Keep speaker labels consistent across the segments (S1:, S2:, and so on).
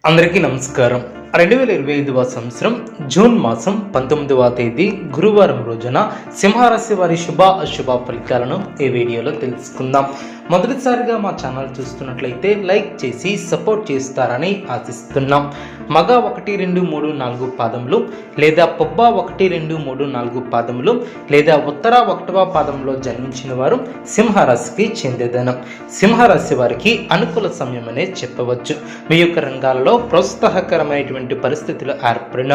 S1: అందరికీ నమస్కారం. 2025వ సంవత్సరం జూన్ మాసం 19వ తేదీ గురువారం రోజున సింహరాశి వారి శుభ అశుభ ఫలితాలను ఈ వీడియోలో తెలుసుకుందాం. మొదటిసారిగా మా ఛానల్ చూస్తున్నట్లయితే లైక్ చేసి సపోర్ట్ చేస్తారని ఆశిస్తున్నాం. మగ 1, 2, 3, 4 పాదములు లేదా పొబ్బ 1, 2, 3, 4 పాదములు లేదా ఉత్తర 1వ పాదంలో జన్మించిన వారు సింహరాశికి చెందేదనం. సింహరాశి వారికి అనుకూల సమయం అనే చెప్పవచ్చు. మీ యొక్క రంగాలలో ప్రోత్సాహకరమైనటువంటి పరిస్థితులు ఏర్పడిన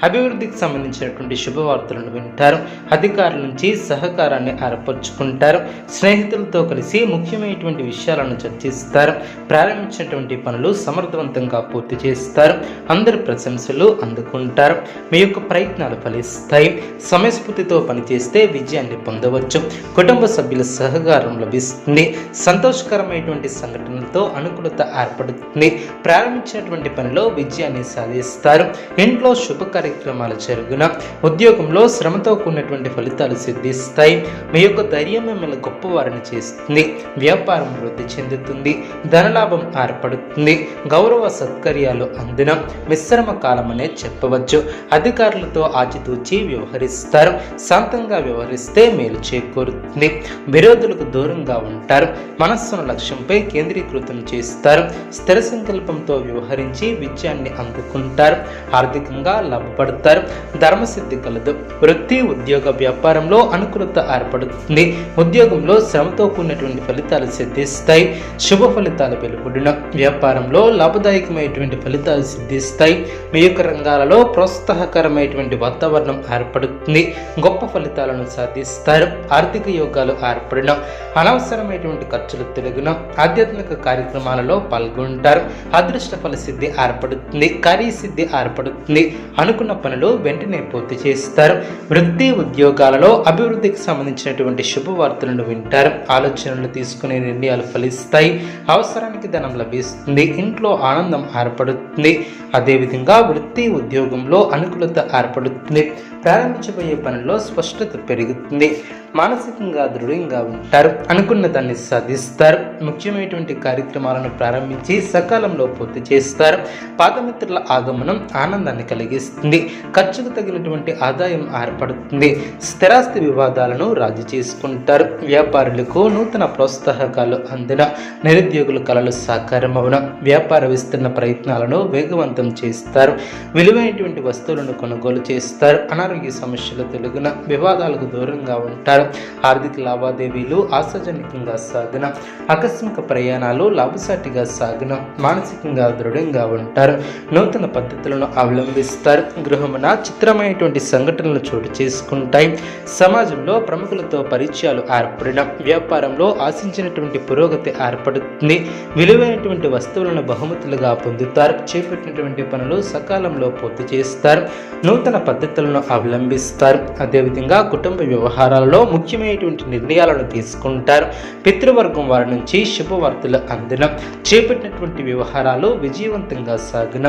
S1: అభివృద్ధికి సంబంధించినటువంటి శుభవార్తలను వింటారు. అధికారుల నుంచి సహకారాన్ని ఏర్పరచుకుంటారు. స్నేహితులతో కలిసి ముఖ్యమైనటువంటి విషయాలను చర్చిస్తారు. ప్రారంభించినటువంటి పనులు సమర్థవంతంగా పూర్తి చేస్తారు. అందరి ప్రశంసలు అందుకుంటారు. మీ యొక్క ప్రయత్నాలు ఫలిస్తాయి. సమయస్ఫూర్తితో పనిచేస్తే విజయాన్ని పొందవచ్చు. కుటుంబ సభ్యుల సహకారం లభిస్తుంది. సంతోషకరమైనటువంటి సంఘటనలతో అనుకూలత ఏర్పడుతుంది. ప్రారంభించినటువంటి పనిలో విజయాన్ని సాధిస్తారు. ఇంట్లో శుభ కార్యక్రమాలు జరుగున ఉద్యోగంలో శ్రమతో కూడినటువంటి ఫలితాలు సిద్ధిస్తాయి. మీ యొక్క ధైర్యం మిమ్మల్ని గొప్పవారిని చేస్తుంది. వ్యాపారం వృద్ధి చెందుతుంది. ధనలాభం ఏర్పడుతుంది. గౌరవ సత్కర్యాలు అందిన మిశ్రమ కాలం అనే చెప్పవచ్చు. అధికారులతో ఆచితూచి వ్యవహరిస్తారు. శాంతంగా వ్యవహరిస్తే మేలు చేకూరుతుంది. విరోధులకు దూరంగా ఉంటారు. మనస్సును లక్ష్యంపై కేంద్రీకృతం చేస్తారు. స్థిర సంకల్పంతో వ్యవహరించి విజయాన్ని అందుకుంటారు. ఆర్థికంగా లాభపడతారు. ధర్మసిద్ధి కలదు. వృత్తి ఉద్యోగ వ్యాపారంలో అనుకూలత ఏర్పడుతుంది. ఉద్యోగంలో శ్రమతో కూడినటువంటి ఫలితాలు సిద్ధిస్తాయి. శుభ ఫలితాలు వెలువడిన వ్యాపారంలో లాభదాయకమైనటువంటి ఫలితాలు సిద్ధిస్తాయి. మీ యొక్క రంగాలలో ప్రోత్సాహకరమైనటువంటి వాతావరణం ఏర్పడుతుంది. గొప్ప ఫలితాలను సాధిస్తారు. ఆర్థిక యోగాలు ఏర్పడిన అనవసరమైనటువంటి ఖర్చులు తొలగిన ఆధ్యాత్మిక కార్యక్రమాలలో పాల్గొంటారు. అదృష్ట ఫల సిద్ధి ఏర్పడుతుంది. కార్యసిద్ధి ఏర్పడుతుంది. అనుకున్న పనులు వెంటనే పూర్తి చేస్తారు. వృత్తి ఉద్యోగాలలో అభివృద్ధికి సంబంధించినటువంటి శుభవార్తలను వింటారు. ఆలోచనలు తీసుకునే నిర్ణయాలు ఫలిస్తాయి. అవసరానికి ధనం లభిస్తుంది. ఇంట్లో ఆనందం ఏర్పడుతుంది. అదేవిధంగా వృత్తి ఉద్యోగంలో అనుకూలత ఏర్పడుతుంది. ప్రారంభించబోయే పనుల్లో స్పష్టత పెరుగుతుంది. మానసికంగా దృఢంగా ఉంటారు. అనుకున్న దాన్ని సాధిస్తారు. ముఖ్యమైనటువంటి కార్యక్రమాలను ప్రారంభించి సకాలంలో పూర్తి చేస్తారు. పాదమిత్రుల ఆగమనం ఆనందాన్ని కలిగిస్తుంది. ఖర్చుకు తగినటువంటి ఆదాయం ఏర్పడుతుంది. స్థిరాస్తి వివాదాలను రాజీ చేసుకుంటారు. వ్యాపారులకు నూతన ప్రోత్సాహకాలు అందిన నిరుద్యోగుల కళలు సాకారమవున వ్యాపార విస్తరణ ప్రయత్నాలను వేగవంతం చేస్తారు. విలువైనటువంటి వస్తువులను కొనుగోలు చేస్తారు. అనారోగ్య సమస్యలు తొలగిన వివాదాలకు దూరంగా ఉంటారు. ఆర్థిక లావాదేవీలు ఆశాజనకంగా సాగిన ఆకస్మిక ప్రయాణాలు లాభసాటిగా సాగిన మానసికంగా దృఢంగా ఉంటారు. నూతన పద్ధతులను అవలంబిస్తారు. గృహమున చిత్రమైనటువంటి సంఘటనలు చోటు చేసుకుంటాయి. సమాజంలో ప్రముఖులతో పరిచయాలు ఏర్పడిన వ్యాపారంలో ఆశించినటువంటి పురోగతి ఏర్పడుతుంది. విలువైనటువంటి వస్తువులను బహుమతులుగా పొందుతారు. చేపట్టినటువంటి పనులు సకాలంలో పూర్తి చేస్తారు. నూతన పద్ధతులను అవలంబిస్తారు. అదేవిధంగా కుటుంబ వ్యవహారాలలో ముఖ్యమైనటువంటి నిర్ణయాలను తీసుకుంటారు. పితృవర్గం వారి నుంచి శుభవార్తలు అందిన చేపట్టినటువంటి వ్యవహారాలు విజయవంతంగా సాగిన